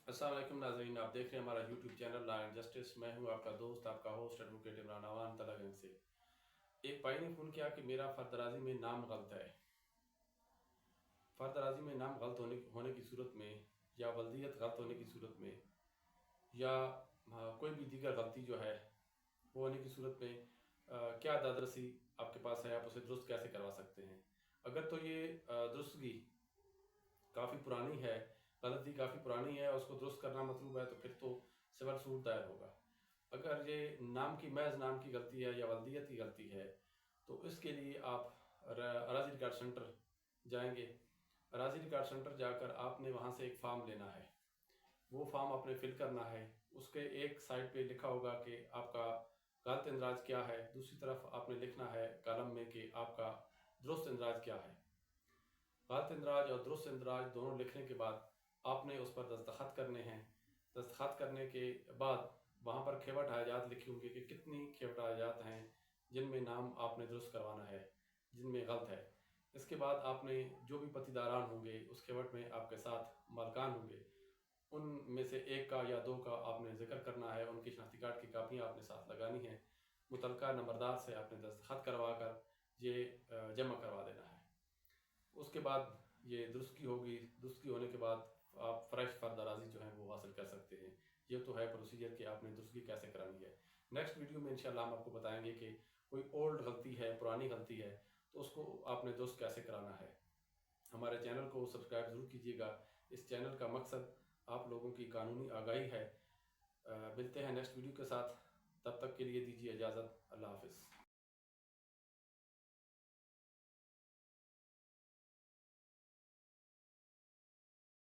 अस्सलाम वालेकुम नाज़रीन, आप देख रहे हैं हमारा YouTube channel law and justice. मैं हूं आपका दोस्त, आपका होस्ट एडवोकेट इमरान अवान तलागंज से। एक भाई ने फ़ोन किया कि मेरा फ़र्दराज़ी में नाम गलत है। फ़र्दराज़ी में नाम गलत होने की सूरत में, या वल्दियत गलत होने की सूरत में, या कोई भी दीगर गलती जो है वो होने की सूरत में क्या दादरसी आपके पास है, आप उसे दुरुस्त कैसे करवा सकते हैं। अगर तो ये दुरुस्तगी काफ़ी पुरानी है, गलती काफ़ी पुरानी है और उसको दुरुस्त करना मतलूब है, तो फिर तो सिविल सूट दायर होगा। अगर ये महज नाम की गलती है या वल्दियत की गलती है, तो इसके लिए आप अराजी रिकॉर्ड सेंटर जाएंगे। अराजी रिकॉर्ड सेंटर जाकर आपने वहाँ से एक फ़ार्म लेना है। वो फॉर्म आपने फिल करना है। उसके एक साइड पे लिखा होगा कि आपका गलत इंदराज क्या है, दूसरी तरफ आपने लिखना है कॉलम में कि आपका दुरुस्त इंदराज क्या है। गलत इंदराज और दुरुस्त इंदराज दोनों लिखने के बाद आपने उस पर दस्तखत करने हैं। दस्तखत करने के बाद वहाँ पर खेवट हयाजात लिखी होंगी कि कितनी खेवट हयाजात हैं जिनमें नाम आपने दुरुस्त करवाना है, जिनमें गलत है। इसके बाद आपने जो भी पतीदारान होंगे उस खेवट में आपके साथ मालकान होंगे, उनमें से एक का या दो का आपने जिक्र करना है। उनकी शनाख्ती कार्ड की कापियाँ आपने साथ लगानी है। मुतलका नंबरदार से आपने दस्तखत करवा कर ये जमा करवा देना है। उसके बाद ये दुरुस्तगी होगी। दुरुस्तगी होने के बाद आप फ्रेश फर्दराजी जो है वो हासिल कर सकते हैं। ये तो है प्रोसीजर कि आपने दुरुस्तगी कैसे करानी है। नेक्स्ट वीडियो में इंशाल्लाह हम आपको बताएंगे कि कोई ओल्ड गलती है, पुरानी गलती है, तो उसको आपने दुरुस्त कैसे कराना है। हमारे चैनल को सब्सक्राइब ज़रूर कीजिएगा। इस चैनल का मकसद आप लोगों की कानूनी आगाही है। मिलते हैं नेक्स्ट वीडियो के साथ। तब तक के लिए दीजिए इजाज़त। अल्लाह हाफ़िज़।